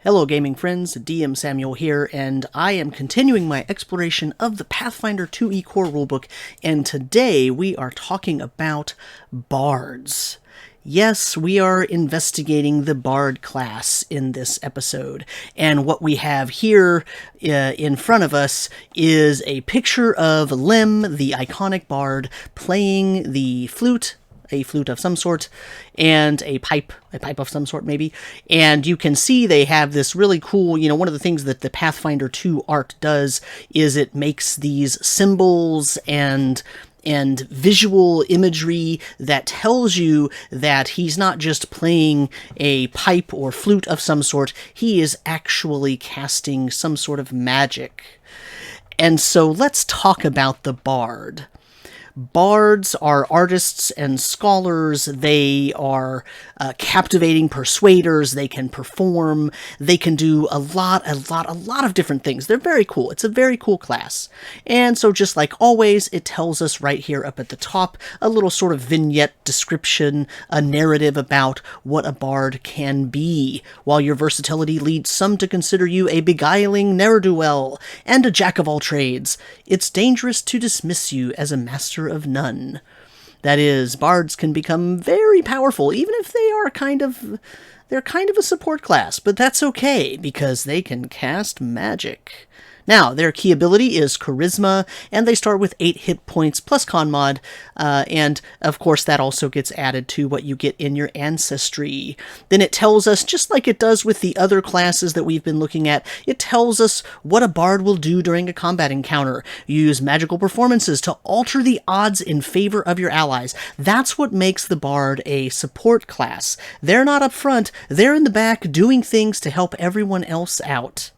Hello gaming friends, DM Samuel here, and I am continuing my exploration of the Pathfinder 2e core rulebook, and today we are talking about bards. Yes, we are investigating the bard class in this episode, and what we have here in front of us is a picture of Lem, the iconic bard, playing the flute, a flute of some sort, and a pipe of some sort maybe. And you can see they have this really cool, one of the things that the Pathfinder 2 art does is it makes these symbols and visual imagery that tells you that he's not just playing a pipe or flute of some sort, he is actually casting some sort of magic. And so let's talk about the bard. Bards are artists and scholars. They are captivating persuaders. They can perform. They can do a lot of different things. They're very cool. It's a very cool class. And so just like always, it tells us right here up at the top a little sort of vignette description, a narrative about what a bard can be. While your versatility leads some to consider you a beguiling ne'er-do-well and a jack of all trades, it's dangerous to dismiss you as a master of none. That is, bards can become very powerful, even if they are kind of a support class, but that's okay, because they can cast magic. Now, their key ability is Charisma, and they start with 8 hit points plus con mod, and of course that also gets added to what you get in your ancestry. Then it tells us, just like it does with the other classes that we've been looking at, it tells us what a bard will do during a combat encounter. Use magical performances to alter the odds in favor of your allies. That's what makes the bard a support class. They're not up front, they're in the back doing things to help everyone else out.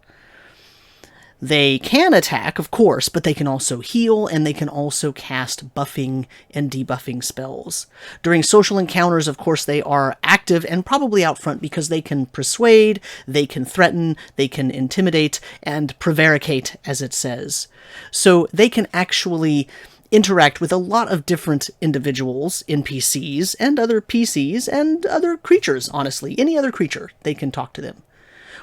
They can attack, of course, but they can also heal, and they can also cast buffing and debuffing spells. During social encounters, of course, they are active and probably out front because they can persuade, they can threaten, they can intimidate, and prevaricate, as it says. So they can actually interact with a lot of different individuals, NPCs, and other PCs, and other creatures, honestly. Any other creature, they can talk to them.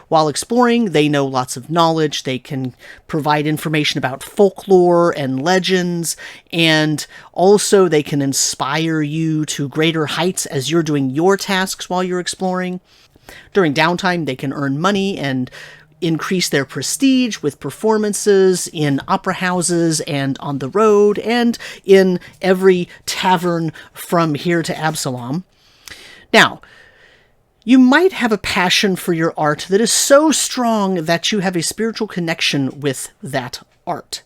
While exploring, they know lots of knowledge, they can provide information about folklore and legends, and also they can inspire you to greater heights as you're doing your tasks while you're exploring. During downtime, they can earn money and increase their prestige with performances in opera houses and on the road and in every tavern from here to Absalom. Now, you might have a passion for your art that is so strong that you have a spiritual connection with that art.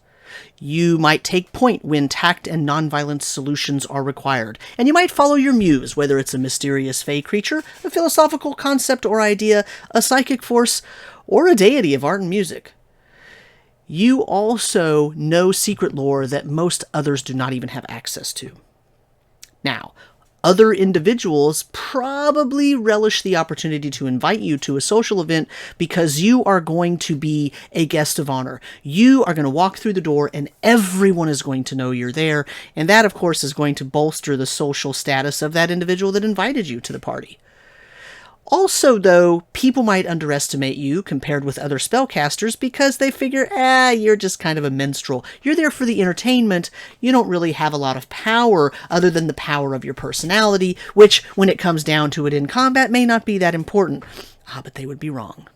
You might take point when tact and nonviolent solutions are required, and you might follow your muse, whether it's a mysterious fey creature, a philosophical concept or idea, a psychic force, or a deity of art and music. You also know secret lore that most others do not even have access to. Now, other individuals probably relish the opportunity to invite you to a social event because you are going to be a guest of honor. You are going to walk through the door and everyone is going to know you're there. And that, of course, is going to bolster the social status of that individual that invited you to the party. Also, though, people might underestimate you compared with other spellcasters because they figure, you're just kind of a minstrel. You're there for the entertainment. You don't really have a lot of power other than the power of your personality, which, when it comes down to it in combat, may not be that important. But they would be wrong.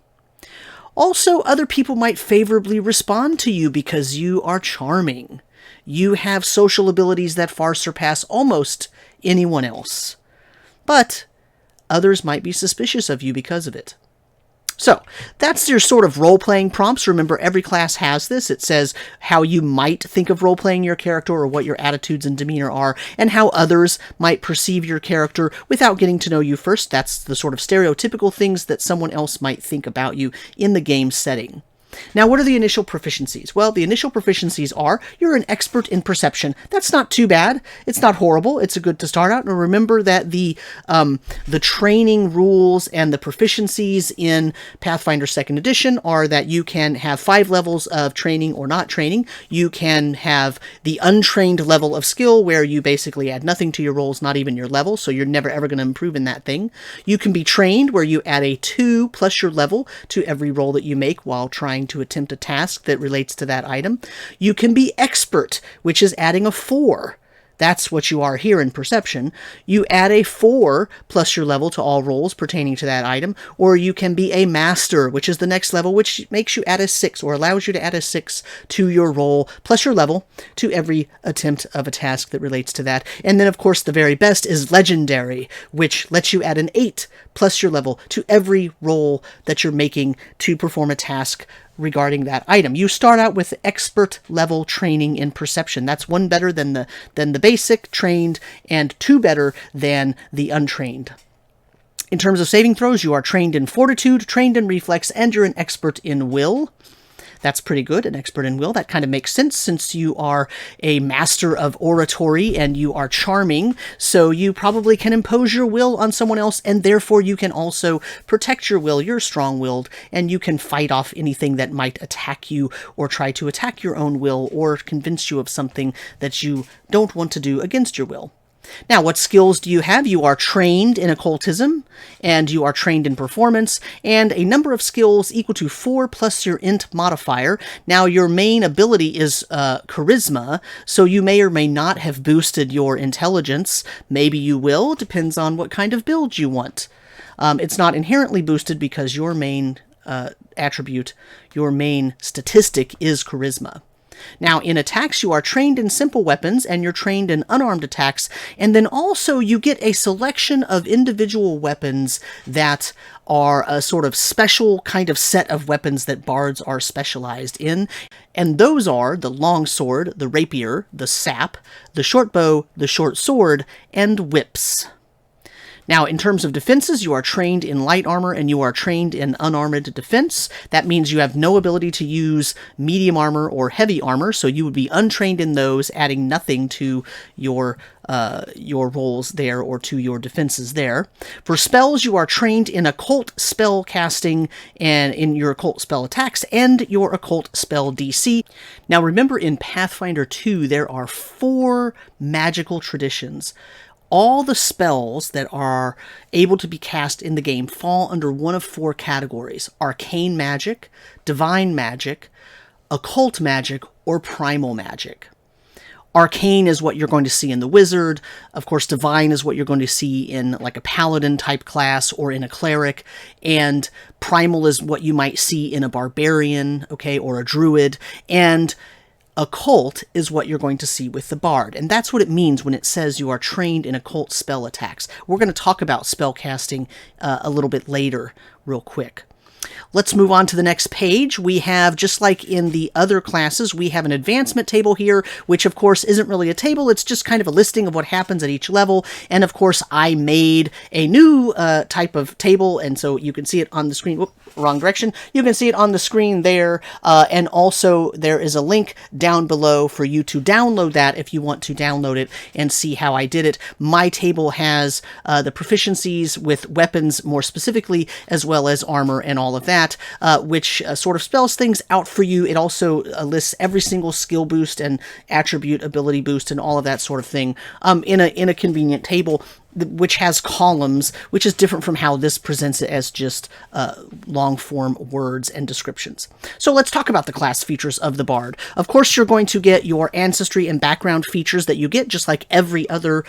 Also, other people might favorably respond to you because you are charming. You have social abilities that far surpass almost anyone else. But others might be suspicious of you because of it. So, that's your sort of role-playing prompts. Remember, every class has this. It says how you might think of role-playing your character or what your attitudes and demeanor are, and how others might perceive your character without getting to know you first. That's the sort of stereotypical things that someone else might think about you in the game setting. Now, what are the initial proficiencies? Well, the initial proficiencies are, you're an expert in perception. That's not too bad. It's not horrible. It's a good to start out. And remember that the training rules and the proficiencies in Pathfinder 2nd Edition are that you can have 5 levels of training or not training. You can have the untrained level of skill, where you basically add nothing to your rolls, not even your level, so you're never ever going to improve in that thing. You can be trained, where you add a 2 plus your level to every roll that you make while trying to attempt a task that relates to that item. You can be expert, which is adding a 4. That's what you are here in perception. You add a 4 plus your level to all rolls pertaining to that item, or you can be a master, which is the next level, which makes you add a 6, or allows you to add a 6 to your roll plus your level to every attempt of a task that relates to that. And then, of course, the very best is legendary, which lets you add an 8 plus your level to every roll that you're making to perform a task regarding that item. You start out with expert level training in perception. That's 1 better than the basic trained, and 2 better than the untrained. In terms of saving throws, you are trained in fortitude, trained in reflex, and you're an expert in will. That's pretty good, an expert in will. That kind of makes sense since you are a master of oratory and you are charming, so you probably can impose your will on someone else, and therefore you can also protect your will. You're strong-willed, and you can fight off anything that might attack you or try to attack your own will or convince you of something that you don't want to do against your will. Now, what skills do you have? You are trained in occultism, and you are trained in performance, and a number of skills equal to 4 plus your int modifier. Now, your main ability is charisma, so you may or may not have boosted your intelligence. Maybe you will, depends on what kind of build you want. It's not inherently boosted because your main attribute, your main statistic is charisma. Now, in attacks, you are trained in simple weapons, and you're trained in unarmed attacks, and then also you get a selection of individual weapons that are a sort of special kind of set of weapons that bards are specialized in, and those are the longsword, the rapier, the sap, the short bow, the short sword, and whips. Now, in terms of defenses, you are trained in light armor and you are trained in unarmored defense. That means you have no ability to use medium armor or heavy armor, so you would be untrained in those, adding nothing to your rolls there or to your defenses there. For spells, you are trained in occult spell casting and in your occult spell attacks and your occult spell DC. Now, remember, in Pathfinder 2, there are 4 magical traditions. All the spells that are able to be cast in the game fall under one of 4 categories: arcane magic, divine magic, occult magic, or primal magic. Arcane is what you're going to see in the wizard. Of course, divine is what you're going to see in like a paladin type class or in a cleric. And primal is what you might see in a barbarian, okay, or a druid. And occult is what you're going to see with the bard, and that's what it means when it says you are trained in occult spell attacks. We're going to talk about spellcasting a little bit later, real quick. Let's move on to the next page. We have, just like in the other classes, we have an advancement table here, which of course isn't really a table, it's just kind of a listing of what happens at each level. And of course, I made a new type of table, and so you can see it on the screen. Whoop, wrong direction. You can see it on the screen there, and also there is a link down below for you to download that if you want to download it and see how I did it. My table has the proficiencies with weapons more specifically, as well as armor and all of that, which sort of spells things out for you. It also lists every single skill boost and attribute ability boost and all of that sort of thing in a convenient table, which has columns, which is different from how this presents it as just long-form words and descriptions. So let's talk about the class features of the Bard. Of course, you're going to get your ancestry and background features that you get, just like every other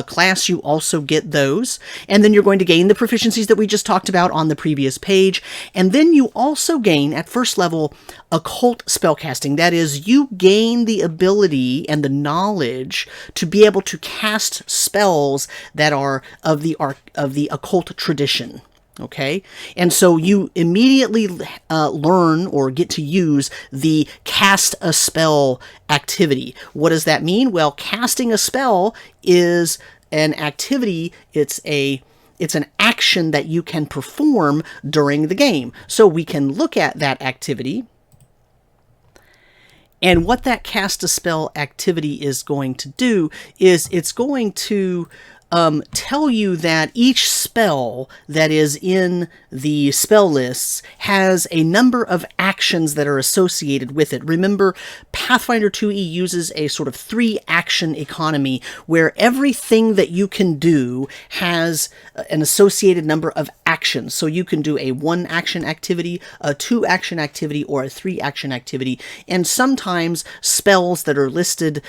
class, you also get those. And then you're going to gain the proficiencies that we just talked about on the previous page. And then you also gain, at first level, Occult Spellcasting. That is, you gain the ability and the knowledge to be able to cast spells that are of the occult tradition. Okay, and so you immediately learn or get to use the cast a spell activity. What does that mean? Well, casting a spell is an activity. It's an action that you can perform during the game. So we can look at that activity. And what that cast a spell activity is going to do is it's going to tell you that each spell that is in the spell lists has a number of actions that are associated with it. Remember, Pathfinder 2e uses a sort of 3-action economy where everything that you can do has an associated number of actions. So you can do a 1-action activity, a 2-action activity, or a 3-action activity. And sometimes spells that are listed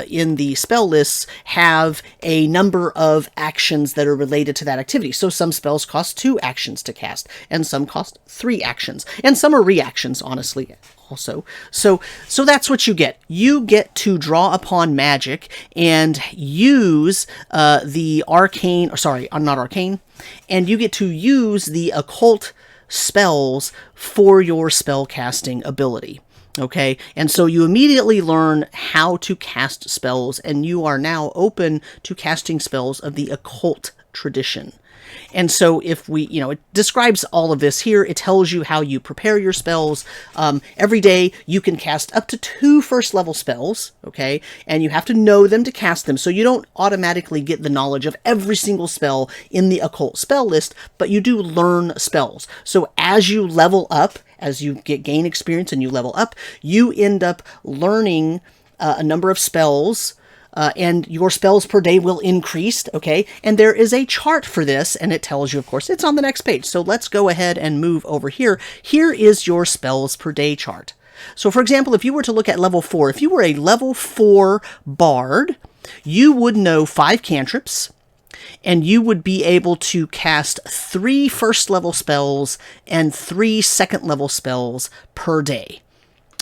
in the spell lists have a number of actions that are related to that activity. So some spells cost 2 actions to cast, and some cost 3 actions, and some are reactions, honestly, also. So that's what you get. You get to draw upon magic and use the arcane, sorry, not arcane, and you get to use the occult spells for your spell casting ability. Okay, and so you immediately learn how to cast spells, and you are now open to casting spells of the occult tradition. And so if we, it describes all of this here. It tells you how you prepare your spells. Every day you can cast up to 2 first-level spells, okay? And you have to know them to cast them, so you don't automatically get the knowledge of every single spell in the occult spell list, but you do learn spells. So as you level up, as you gain experience and you level up, you end up learning a number of spells, and your spells per day will increase, okay? And there is a chart for this, and it tells you, of course, it's on the next page. So let's go ahead and move over here. Here is your spells per day chart. So for example, if you were to look at level 4, if you were a level 4 bard, you would know 5 cantrips, and you would be able to cast 3 first-level spells and 3 second-level spells per day.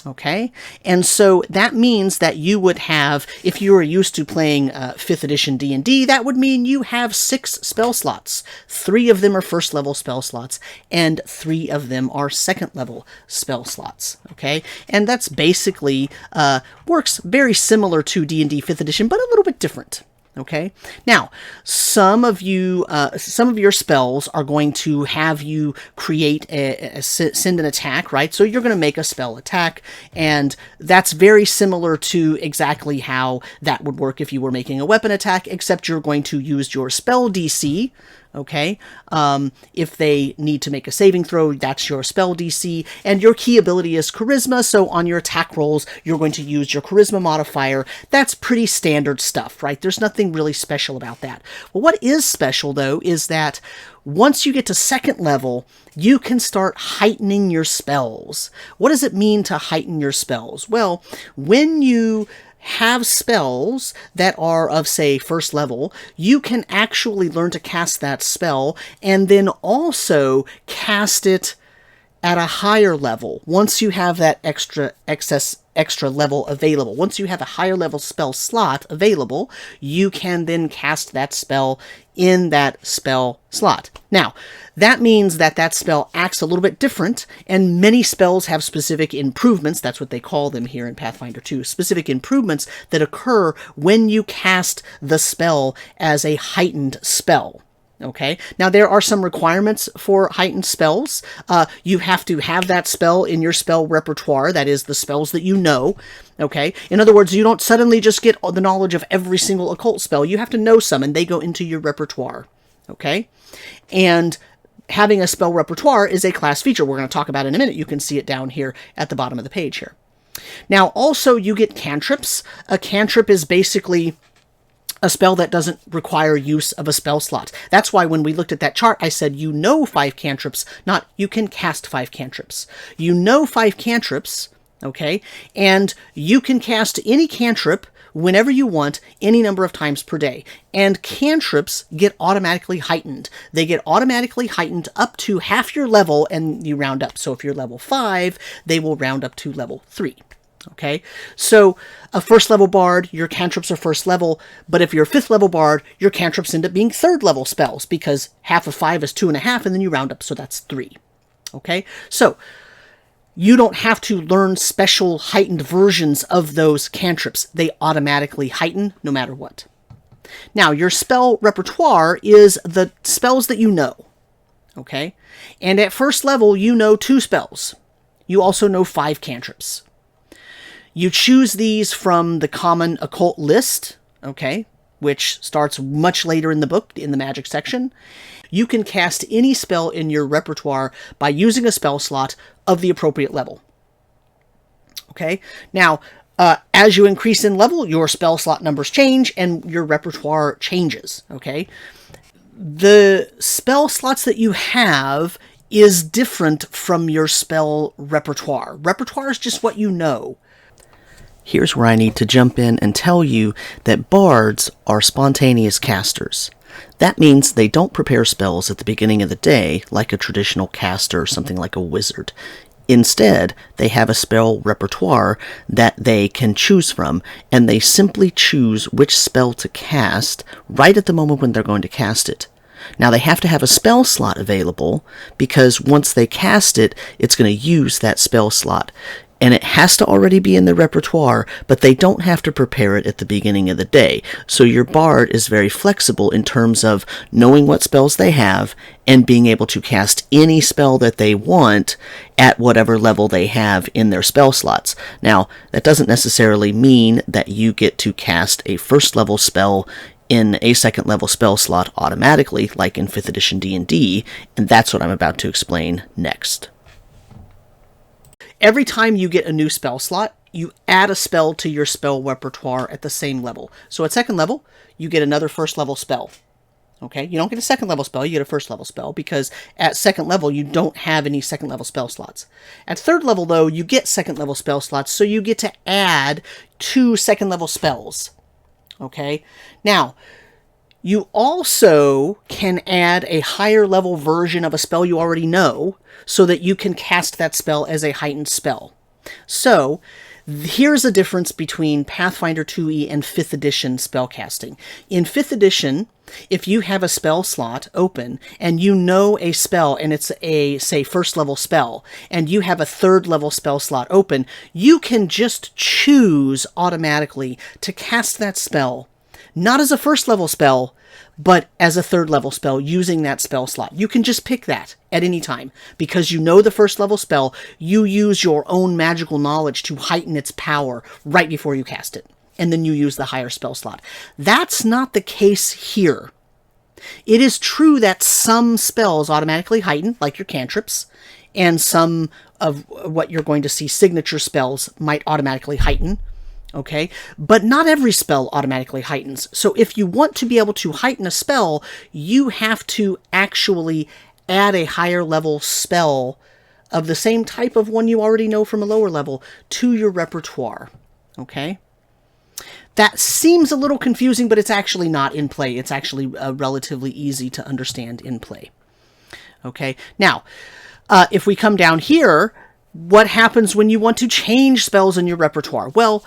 Okay? And so that means that you would have, if you were used to playing 5th edition D&D, that would mean you have 6 spell slots. 3 of them are first-level spell slots, and 3 of them are second-level spell slots. Okay? And that's basically, works very similar to D&D 5th edition, but a little bit different. Okay. Now, some of your spells are going to have you create send an attack, right? So you're going to make a spell attack, and that's very similar to exactly how that would work if you were making a weapon attack, except you're going to use your spell DC. Okay, if they need to make a saving throw, that's your spell DC, and your key ability is Charisma, so on your attack rolls, you're going to use your Charisma modifier. That's pretty standard stuff, right? There's nothing really special about that. Well, what is special, though, is that once you get to second level, you can start heightening your spells. What does it mean to heighten your spells? Well, when you have spells that are of, say, first level, you can actually learn to cast that spell and then also cast it at a higher level once you have that extra level available. Once you have a higher level spell slot available, you can then cast that spell in that spell slot. Now, that means that that spell acts a little bit different, and many spells have specific improvements. That's what they call them here in Pathfinder 2. Specific improvements that occur when you cast the spell as a heightened spell. Okay, now there are some requirements for heightened spells. You have to have that spell in your spell repertoire, that is, the spells that you know. Okay, in other words, you don't suddenly just get the knowledge of every single occult spell. You have to know some, and they go into your repertoire. Okay, and having a spell repertoire is a class feature we're going to talk about in a minute. You can see it down here at the bottom of the page here. Now, also, you get cantrips. A cantrip is basically a spell that doesn't require use of a spell slot. That's why when we looked at that chart, I said you know 5 cantrips, not you can cast 5 cantrips. You know 5 cantrips, okay, and you can cast any cantrip whenever you want, any number of times per day. And cantrips get automatically heightened. They get automatically heightened up to half your level, and you round up. So if you're level 5, they will round up to level 3. Okay, so a first level bard, your cantrips are first level, but if you're a 5th level bard, your cantrips end up being 3rd level spells, because half of 5 is 2.5, and then you round up, so that's 3. Okay, so you don't have to learn special heightened versions of those cantrips. They automatically heighten no matter what. Now, your spell repertoire is the spells that you know. Okay, and at first level, you know 2 spells. You also know 5 cantrips. You choose these from the common occult list, okay, which starts much later in the book, in the magic section. You can cast any spell in your repertoire by using a spell slot of the appropriate level. Okay, now, as you increase in level, your spell slot numbers change and your repertoire changes, okay? The spell slots that you have is different from your spell repertoire. Repertoire is just what you know. Here's where I need to jump in and tell you that bards are spontaneous casters. That means they don't prepare spells at the beginning of the day like a traditional caster or something like a wizard. Instead, they have a spell repertoire that they can choose from, and they simply choose which spell to cast right at the moment when they're going to cast it. Now, they have to have a spell slot available, because once they cast it, it's going to use that spell slot. And it has to already be in the repertoire, but they don't have to prepare it at the beginning of the day. So your bard is very flexible in terms of knowing what spells they have and being able to cast any spell that they want at whatever level they have in their spell slots. Now, that doesn't necessarily mean that you get to cast a first level spell in a second level spell slot automatically, like in 5th edition D&D, and that's what I'm about to explain next. Every time you get a new spell slot, you add a spell to your spell repertoire at the same level. So at second level, you get another first level spell. Okay, you don't get a second level spell, you get a first level spell, because at second level, you don't have any second level spell slots. At third level, though, you get second level spell slots, so you get to add 2 second level spells. Okay, now, you also can add a higher level version of a spell you already know, so that you can cast that spell as a heightened spell. So, here's a difference between Pathfinder 2e and 5th edition spellcasting. In 5th edition, if you have a spell slot open, and you know a spell, and it's a, say, first level spell, and you have a third level spell slot open, you can just choose automatically to cast that spell, not as a first level spell, but as a third level spell using that spell slot. You can just pick that at any time. Because you know the first level spell, you use your own magical knowledge to heighten its power right before you cast it. And then you use the higher spell slot. That's not the case here. It is true that some spells automatically heighten, like your cantrips, and some of what you're going to see signature spells might automatically heighten. Okay, but not every spell automatically heightens. So if you want to be able to heighten a spell, you have to actually add a higher level spell of the same type of one you already know from a lower level to your repertoire. Okay, that seems a little confusing, but it's actually not in play. It's actually relatively easy to understand in play. Okay, now, if we come down here, what happens when you want to change spells in your repertoire? Well,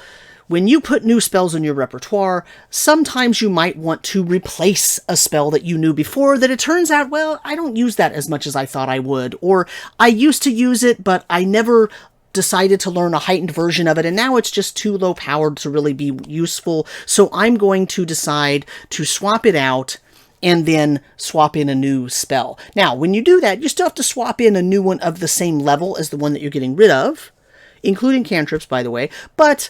when you put new spells in your repertoire, sometimes you might want to replace a spell that you knew before that it turns out, well, I don't use that as much as I thought I would, or I used to use it, but I never decided to learn a heightened version of it, and now it's just too low powered to really be useful, so I'm going to decide to swap it out and then swap in a new spell. Now, when you do that, you still have to swap in a new one of the same level as the one that you're getting rid of, including cantrips, by the way, but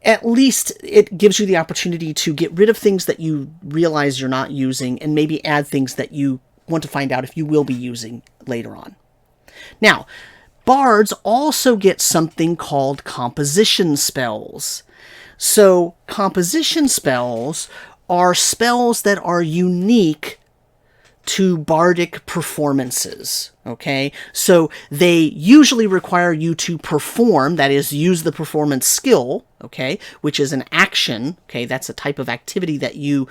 at least it gives you the opportunity to get rid of things that you realize you're not using and maybe add things that you want to find out if you will be using later on. Now, bards also get something called composition spells. So, composition spells are spells that are unique to bardic performances, okay? So they usually require you to perform, that is, use the performance skill, okay, which is an action, okay? That's a type of activity that you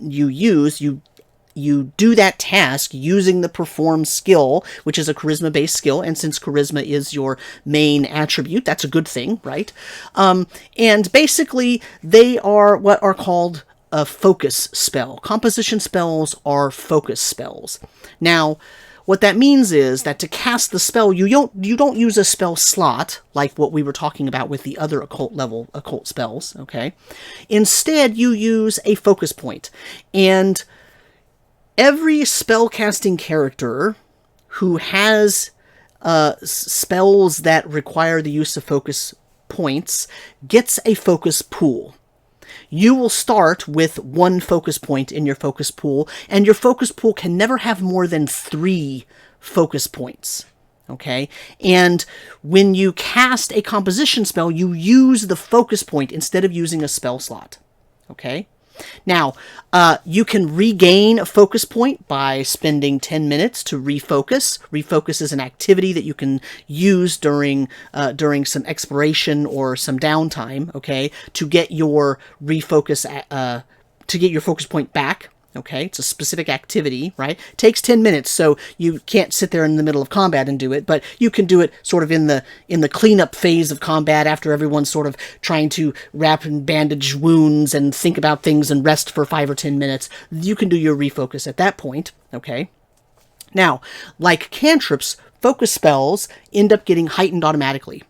use. You do that task using the perform skill, which is a charisma-based skill, and since charisma is your main attribute, that's a good thing, right? And basically, they are what are called a focus spell. Composition spells are focus spells. Now, what that means is that to cast the spell, you don't use a spell slot, like what we were talking about with the other occult spells, okay? Instead, you use a focus point. And every spellcasting character who has spells that require the use of focus points gets a focus pool. You will start with 1 focus point in your focus pool, and your focus pool can never have more than 3 focus points. Okay? And when you cast a composition spell, you use the focus point instead of using a spell slot. Okay? Now, you can regain a focus point by spending 10 minutes to refocus. Refocus is an activity that you can use during some exploration or some downtime, okay, to get your refocus, to get your focus point back. Okay, it's a specific activity, right? It takes 10 minutes, so you can't sit there in the middle of combat and do it, but you can do it sort of in the cleanup phase of combat after everyone's sort of trying to wrap and bandage wounds and think about things and rest for 5 or 10 minutes. You can do your refocus at that point, okay? Now, like cantrips, focus spells end up getting heightened automatically.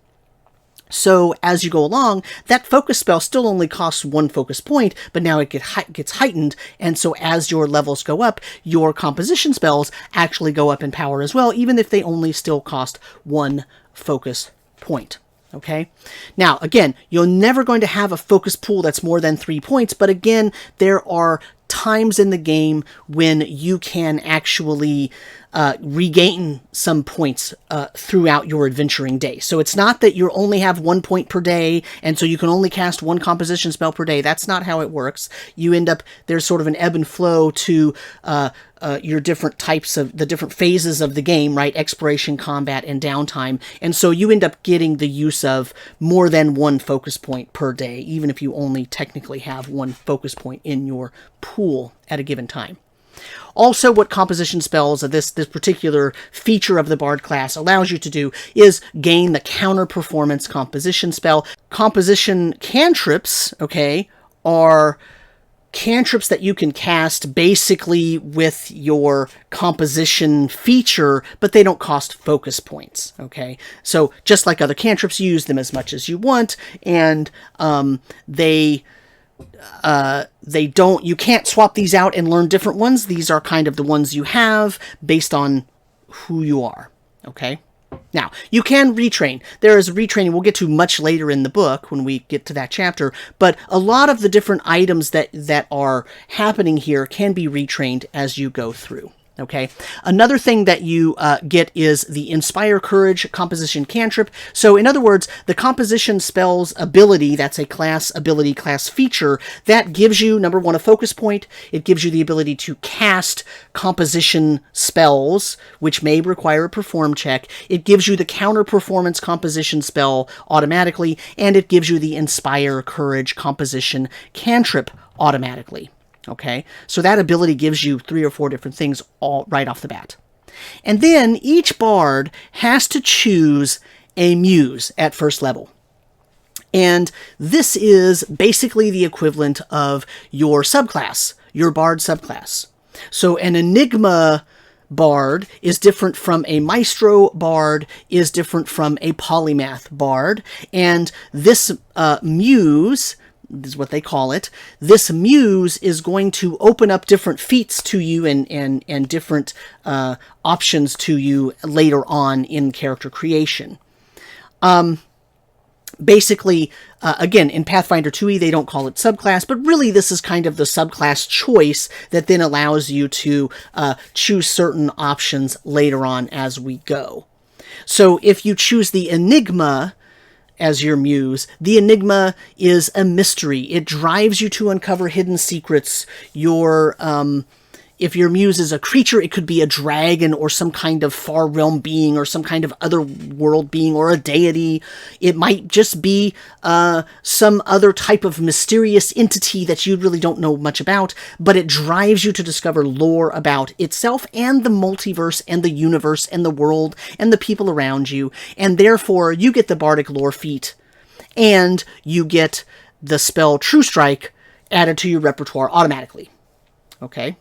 So as you go along, that focus spell still only costs 1 focus point, but now it gets heightened, and so as your levels go up, your composition spells actually go up in power as well, even if they only still cost 1 focus point. Okay? Now, again, you're never going to have a focus pool that's more than 3 points, but again, there are times in the game when you can actually regain some points throughout your adventuring day. So it's not that you only have 1 point per day, and so you can only cast 1 composition spell per day. That's not how it works. You end up, there's sort of an ebb and flow to your different types of, the different phases of the game, right? Exploration, combat, and downtime. And so you end up getting the use of more than 1 focus point per day, even if you only technically have 1 focus point in your pool at a given time. Also, what composition spells, this particular feature of the Bard class allows you to do is gain the counter performance composition spell. Composition cantrips, okay, are cantrips that you can cast basically with your composition feature, but they don't cost focus points, okay? So just like other cantrips, you use them as much as you want, and you can't swap these out and learn different ones. These are kind of the ones you have based on who you are, okay? Now, you can retrain. There is a retraining we'll get to much later in the book when we get to that chapter, but a lot of the different items that are happening here can be retrained as you go through. Okay. Another thing that you get is the Inspire Courage composition cantrip. So in other words, the composition spells ability, that's a class ability, class feature, that gives you, number 1, a focus point. It gives you the ability to cast composition spells, which may require a perform check. It gives you the counter performance composition spell automatically, and it gives you the Inspire Courage composition cantrip automatically. Okay, so that ability gives you 3 or 4 different things all right off the bat. And then each bard has to choose a muse at first level. And this is basically the equivalent of your subclass, your bard subclass. So an enigma bard is different from a maestro bard, is different from a polymath bard, and this muse, this is what they call it, this muse is going to open up different feats to you and different options to you later on in character creation. Basically, again, in Pathfinder 2e, they don't call it subclass, but really this is kind of the subclass choice that then allows you to choose certain options later on as we go. So if you choose the Enigma as your muse, the Enigma is a mystery. It drives you to uncover hidden secrets. If your muse is a creature, it could be a dragon or some kind of far realm being or some kind of other world being or a deity. It might just be some other type of mysterious entity that you really don't know much about, but it drives you to discover lore about itself and the multiverse and the universe and the world and the people around you. And therefore, you get the Bardic Lore feat and you get the spell True Strike added to your repertoire automatically. Okay?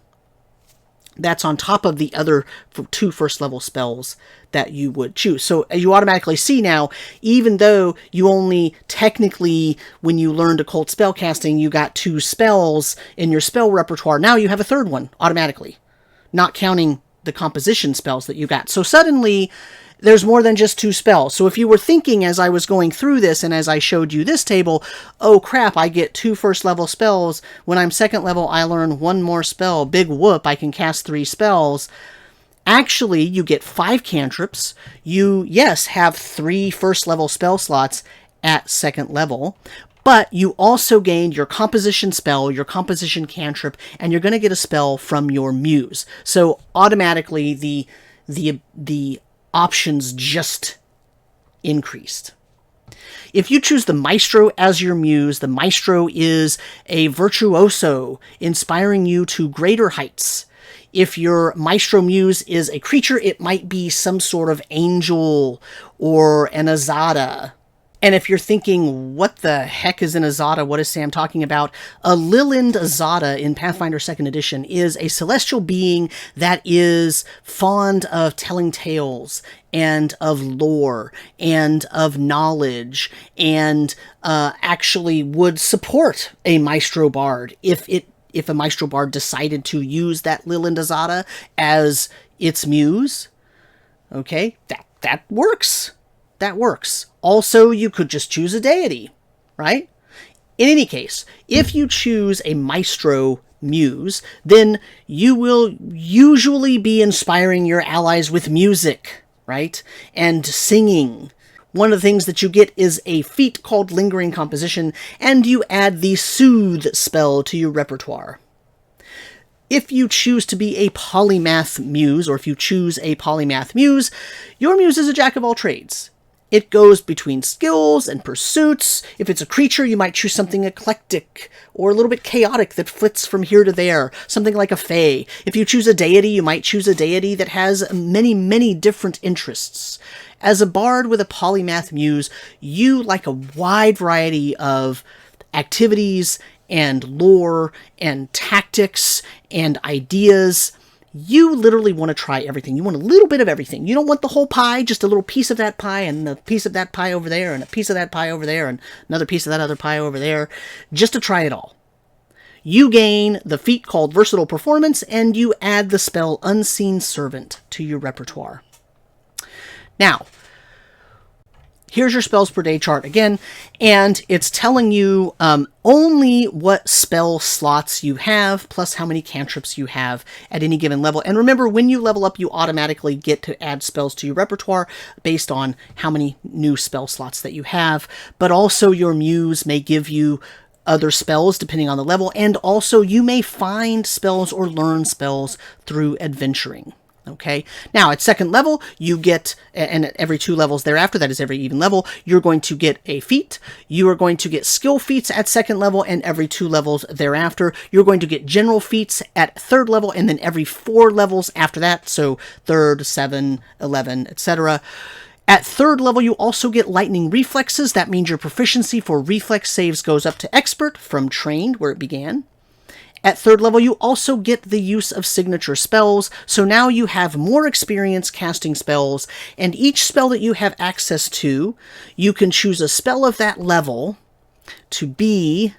That's on top of the other 2 first-level spells that you would choose. So as you automatically see now, even though you only technically, when you learned Occult Spellcasting, you got 2 spells in your spell repertoire, now you have a 3rd one automatically, not counting the composition spells that you got. So suddenly, There's more than just 2 spells. So if you were thinking as I was going through this and as I showed you this table, oh crap, I get 2 first level spells. When I'm 2nd level, I learn 1 more spell. Big whoop, I can cast 3 spells. Actually, you get 5 cantrips. You, yes, have 3 first level spell slots at 2nd level. But you also gained your composition spell, your composition cantrip, and you're going to get a spell from your muse. So automatically the options just increased. If you choose the Maestro as your muse, the Maestro is a virtuoso, inspiring you to greater heights. If your Maestro muse is a creature, it might be some sort of angel or an Azada. And if you're thinking, what the heck is an Azada? What is Sam talking about? A Lilind Azada in Pathfinder 2nd Edition is a celestial being that is fond of telling tales and of lore and of knowledge and actually would support a Maestro Bard if a Maestro Bard decided to use that Lilind Azada as its muse. Okay, that works. That works. Also, you could just choose a deity, right? In any case, if you choose a Maestro muse, then you will usually be inspiring your allies with music, right? And singing. One of the things that you get is a feat called Lingering Composition, and you add the Soothe spell to your repertoire. If you choose to be a polymath muse, or if you choose a polymath muse, your muse is a jack of all trades. It goes between skills and pursuits. If it's a creature, you might choose something eclectic or a little bit chaotic that flits from here to there, something like a fae. If you choose a deity, you might choose a deity that has many, many different interests. As a bard with a polymath muse, you like a wide variety of activities and lore and tactics and ideas. You literally want to try everything. You want a little bit of everything. You don't want the whole pie, just a little piece of that pie and a piece of that pie over there and a piece of that pie over there and another piece of that other pie over there, just to try it all. You gain the feat called Versatile Performance, and you add the spell Unseen Servant to your repertoire. Now, here's your spells per day chart again, and it's telling you only what spell slots you have, plus how many cantrips you have at any given level. And remember, when you level up, you automatically get to add spells to your repertoire based on how many new spell slots that you have. But also your muse may give you other spells depending on the level, and also you may find spells or learn spells through adventuring. Okay, now at 2nd level, you get, and at every 2 levels thereafter, that is every even level, you're going to get a feat. You are going to get skill feats at 2nd level, and every 2 levels thereafter, you're going to get general feats at 3rd level, and then every 4 levels after that, so 3rd, 7, 11, etc. At 3rd level, you also get lightning reflexes. That means your proficiency for reflex saves goes up to expert from trained, where it began. At 3rd level, you also get the use of signature spells, so now you have more experience casting spells, and each spell that you have access to, you can choose a spell of that level to be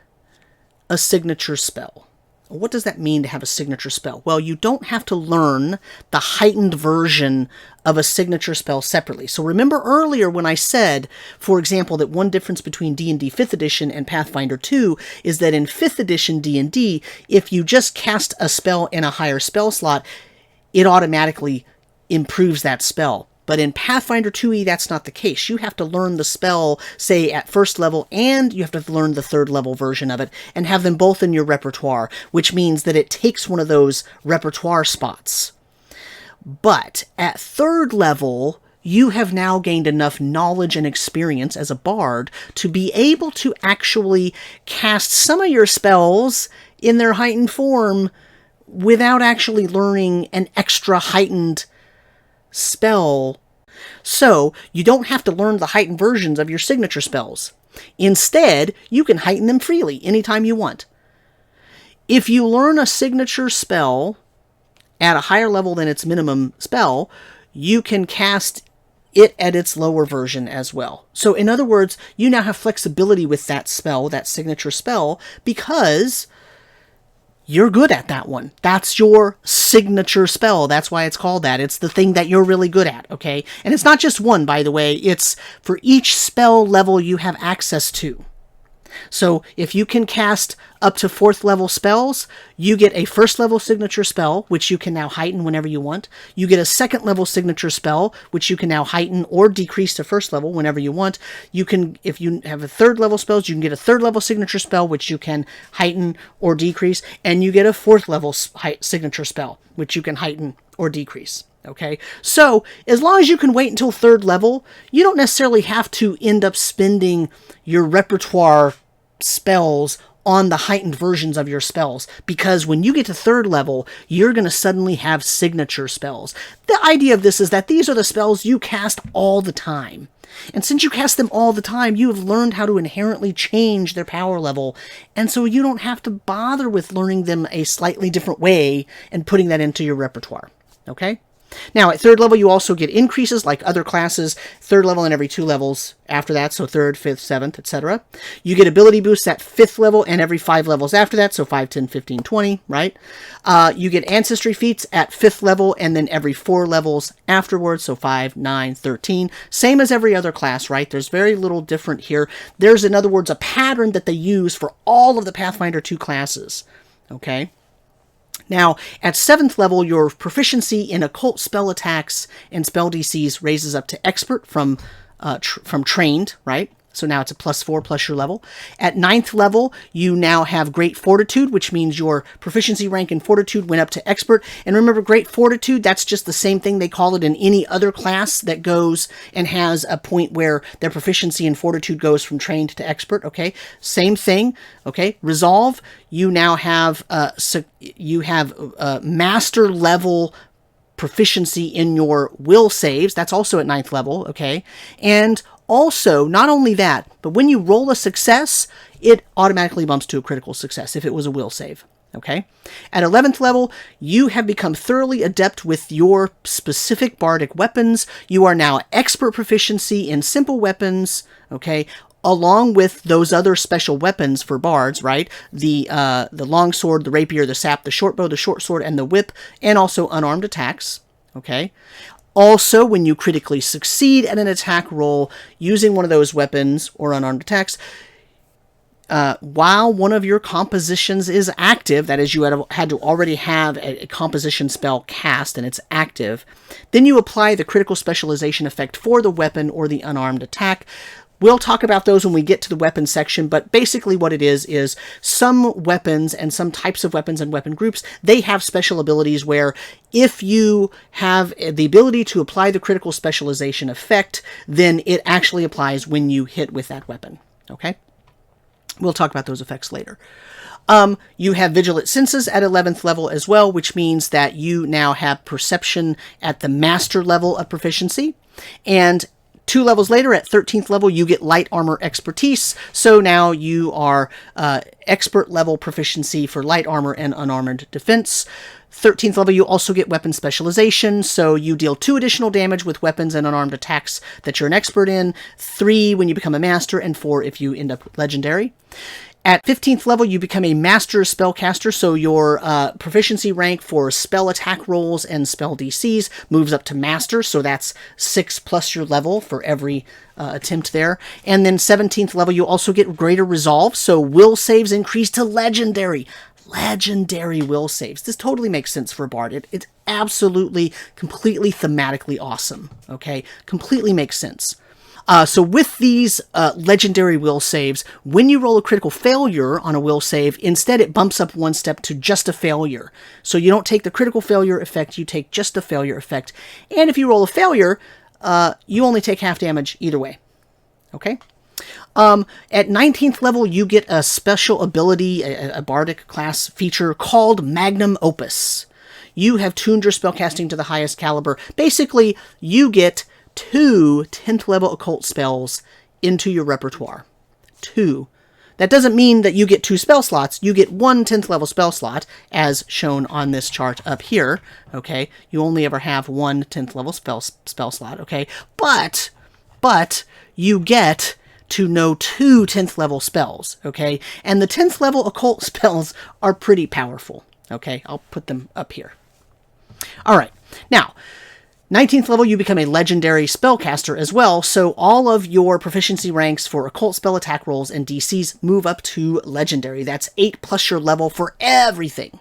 a signature spell. What does that mean to have a signature spell? Well, you don't have to learn the heightened version of a signature spell separately. So remember earlier when I said, for example, that one difference between D&D 5th edition and Pathfinder 2 is that in 5th edition D&D, if you just cast a spell in a higher spell slot, it automatically improves that spell. But in Pathfinder 2e, that's not the case. You have to learn the spell, say, at 1st level, and you have to learn the 3rd level version of it, and have them both in your repertoire, which means that it takes one of those repertoire spots. But at 3rd level, you have now gained enough knowledge and experience as a bard to be able to actually cast some of your spells in their heightened form without actually learning an extra heightened spell. So you don't have to learn the heightened versions of your signature spells. Instead, you can heighten them freely anytime you want. If you learn a signature spell at a higher level than its minimum spell, you can cast it at its lower version as well. So in other words, you now have flexibility with that spell, that signature spell, because you're good at that one. That's your signature spell. That's why it's called that. It's the thing that you're really good at, okay? And it's not just one, by the way. It's for each spell level you have access to. So if you can cast up to 4th level spells, you get a 1st level signature spell, which you can now heighten whenever you want. You get a 2nd level signature spell, which you can now heighten or decrease to 1st level whenever you want. You can, if you have a 3rd level spells, you can get a 3rd level signature spell, which you can heighten or decrease. And you get a 4th level signature spell, which you can heighten or decrease. Okay, so as long as you can wait until 3rd level, you don't necessarily have to end up spending your repertoire spells on the heightened versions of your spells, because when you get to 3rd level, you're going to suddenly have signature spells. The idea of this is that these are the spells you cast all the time. And since you cast them all the time, you have learned how to inherently change their power level, and so you don't have to bother with learning them a slightly different way and putting that into your repertoire. Okay? Now, at 3rd level, you also get increases like other classes, 3rd level and every 2 levels after that, so 3rd, 5th, 7th, etc. You get ability boosts at 5th level and every 5 levels after that, so 5, 10, 15, 20, right? You get ancestry feats at 5th level and then every 4 levels afterwards, so 5, 9, 13. Same as every other class, right? There's very little different here. There's, in other words, a pattern that they use for all of the Pathfinder 2 classes, okay? Now, at 7th level, your proficiency in occult spell attacks and spell DCs raises up to expert from trained, right? So now it's a +4 plus your level. At 9th level, you now have Great Fortitude, which means your proficiency rank in Fortitude went up to Expert. And remember, Great Fortitude, that's just the same thing they call it in any other class that goes and has a point where their proficiency in Fortitude goes from Trained to Expert, okay? Same thing, okay? Resolve, you now have Master level proficiency in your will saves. That's also at 9th level, okay? And also, not only that, but when you roll a success, it automatically bumps to a critical success if it was a will save, okay? At 11th level, you have become thoroughly adept with your specific bardic weapons. You are now expert proficiency in simple weapons, okay? Along with those other special weapons for bards, right? The longsword, the rapier, the sap, the short bow, the short sword, and the whip, and also unarmed attacks, okay? Also, when you critically succeed at an attack roll using one of those weapons or unarmed attacks, while one of your compositions is active, that is, you had to already have a composition spell cast and it's active, then you apply the critical specialization effect for the weapon or the unarmed attack. We'll talk about those when we get to the weapons section, but basically what it is some weapons and some types of weapons and weapon groups, they have special abilities where if you have the ability to apply the critical specialization effect, then it actually applies when you hit with that weapon, okay? We'll talk about those effects later. You have Vigilant Senses at 11th level as well, which means that you now have Perception at the Master level of proficiency, and 2 levels later, at 13th level, you get Light Armor Expertise, so now you are expert level proficiency for light armor and unarmored defense. 13th level, you also get Weapon Specialization, so you deal 2 additional damage with weapons and unarmed attacks that you're an expert in, 3 when you become a master, and 4 if you end up legendary. At 15th level, you become a Master Spellcaster, so your proficiency rank for spell attack rolls and spell DCs moves up to Master, so that's 6 plus your level for every attempt there. And then 17th level, you also get Greater Resolve, so will saves increase to Legendary. Legendary will saves. This totally makes sense for a bard. It's absolutely, completely thematically awesome, okay? Completely makes sense. So with these legendary will saves, when you roll a critical failure on a will save, instead it bumps up 1 step to just a failure. So you don't take the critical failure effect, you take just the failure effect. And if you roll a failure, you only take half damage either way. Okay? At 19th level, you get a special ability, a bardic class feature called Magnum Opus. You have tuned your spellcasting to the highest caliber. Basically, you get 2 10th level occult spells into your repertoire. 2. That doesn't mean that you get 2 spell slots. You get 1 10th level spell slot, as shown on this chart up here. Okay, you only ever have 1 10th level spell slot. Okay, but you get to know 2 10th level spells, okay? And the 10th level occult spells are pretty powerful, okay? I'll put them up here. All right, now, 19th level, you become a legendary spellcaster as well, so all of your proficiency ranks for occult spell attack rolls and DCs move up to legendary. That's 8 plus your level for everything.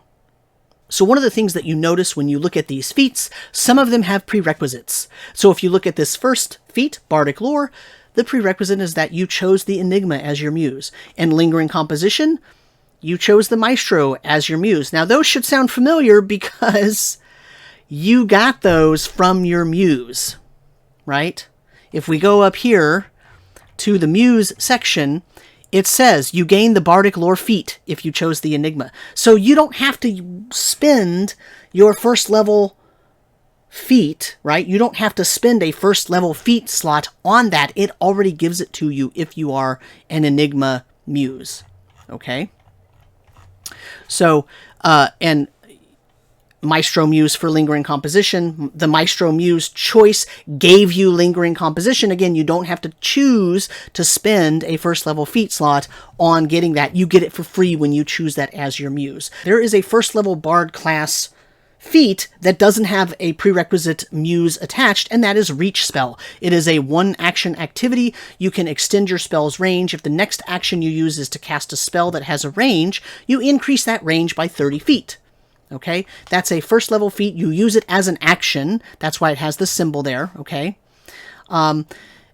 So one of the things that you notice when you look at these feats, some of them have prerequisites. So if you look at this first feat, Bardic Lore, the prerequisite is that you chose the Enigma as your muse. And Lingering Composition, you chose the Maestro as your muse. Now those should sound familiar because you got those from your muse, right? If we go up here to the muse section, it says you gain the Bardic Lore feat if you chose the Enigma. So you don't have to spend your first level feat, right? You don't have to spend a first level feat slot on that. It already gives it to you if you are an Enigma muse, okay? So, and Maestro Muse for Lingering Composition. The Maestro Muse choice gave you Lingering Composition. Again, you don't have to choose to spend a first level feat slot on getting that. You get it for free when you choose that as your muse. There is a first level Bard class feat that doesn't have a prerequisite muse attached, and that is Reach Spell. It is a 1-action activity. You can extend your spell's range. If the next action you use is to cast a spell that has a range, you increase that range by 30 feet. Okay, that's a first level feat. You use it as an action. That's why it has the symbol there, okay? And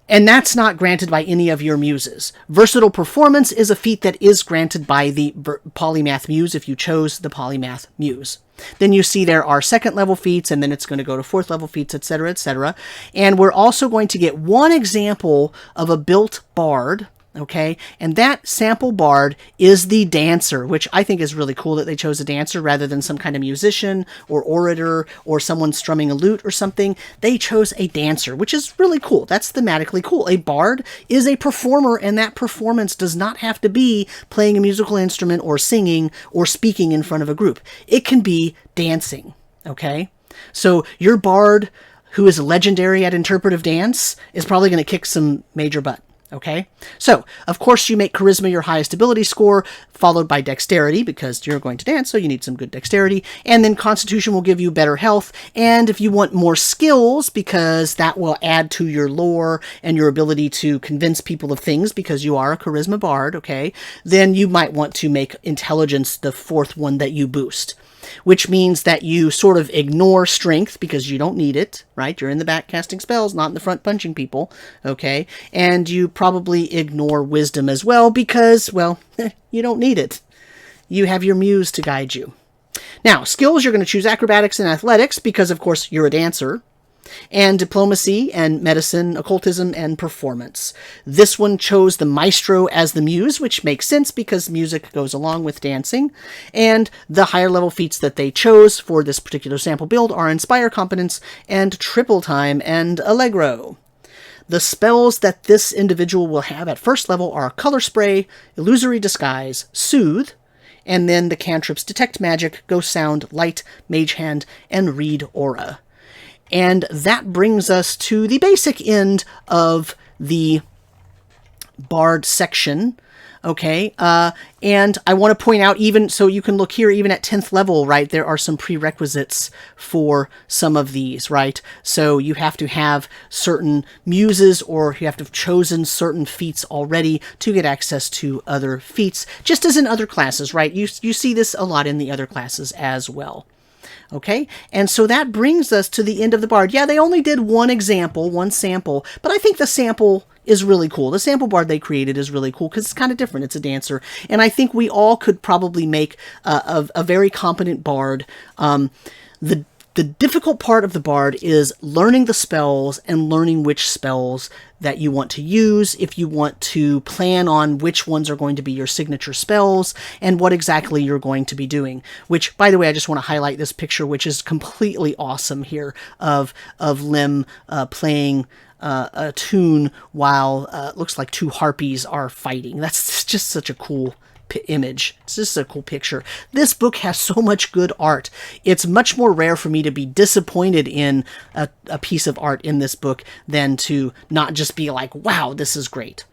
that's not granted by any of your muses. Versatile Performance is a feat that is granted by the Polymath Muse if you chose the Polymath Muse. Then you see there are second level feats, and then it's going to go to fourth level feats, etc., etc. And we're also going to get one example of a built bard, okay? And that sample bard is the dancer, which I think is really cool that they chose a dancer rather than some kind of musician or orator or someone strumming a lute or something. They chose a dancer, which is really cool. That's thematically cool. A bard is a performer, and that performance does not have to be playing a musical instrument or singing or speaking in front of a group. It can be dancing, okay? So your bard, who is legendary at interpretive dance, is probably going to kick some major butt. Okay, so of course you make Charisma your highest ability score, followed by Dexterity, because you're going to dance, so you need some good Dexterity, and then Constitution will give you better health, and if you want more skills, because that will add to your lore and your ability to convince people of things, because you are a Charisma bard, okay, then you might want to make Intelligence the fourth one that you boost. Which means that you sort of ignore strength because you don't need it, right? You're in the back casting spells, not in the front punching people, okay? And you probably ignore wisdom as well because, well, you don't need it. You have your muse to guide you. Now, skills, you're going to choose acrobatics and athletics because, of course, you're a dancer. And diplomacy and medicine, occultism, and performance. This one chose the maestro as the muse, which makes sense because music goes along with dancing. And the higher level feats that they chose for this particular sample build are Inspire Competence and Triple Time and Allegro. The spells that this individual will have at first level are Color Spray, Illusory Disguise, Soothe, and then the cantrips Detect Magic, Ghost Sound, Light, Mage Hand, and Read Aura. And that brings us to the basic end of the Bard section, okay? And I want to point out, even so you can look here, even at 10th level, right, there are some prerequisites for some of these, right? So you have to have certain muses, or you have to have chosen certain feats already to get access to other feats, just as in other classes, right? You see this a lot in the other classes as well. Okay, and so that brings us to the end of the bard. Yeah, they only did one example, one sample, but I think the sample is really cool. The sample bard they created is really cool because it's kind of different. It's a dancer, and I think we all could probably make a very competent bard. The difficult part of the bard is learning the spells and learning which spells that you want to use, if you want to plan on which ones are going to be your signature spells, and what exactly you're going to be doing. Which, by the way, I just want to highlight this picture, which is completely awesome here, of Lim playing a tune while looks like two harpies are fighting. That's just such a cool image. It's just a cool picture. This book has so much good art. It's much more rare for me to be disappointed in a piece of art in this book than to not just be like, wow, this is great.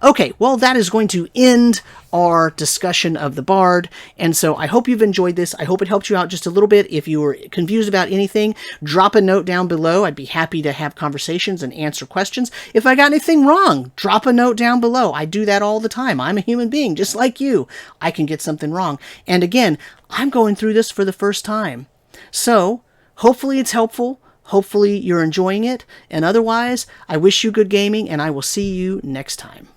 Okay, well, that is going to end our discussion of the Bard, and so I hope you've enjoyed this. I hope it helped you out just a little bit. If you were confused about anything, drop a note down below. I'd be happy to have conversations and answer questions. If I got anything wrong, drop a note down below. I do that all the time. I'm a human being, just like you. I can get something wrong. And again, I'm going through this for the first time. So, hopefully it's helpful. Hopefully you're enjoying it. And otherwise, I wish you good gaming, and I will see you next time.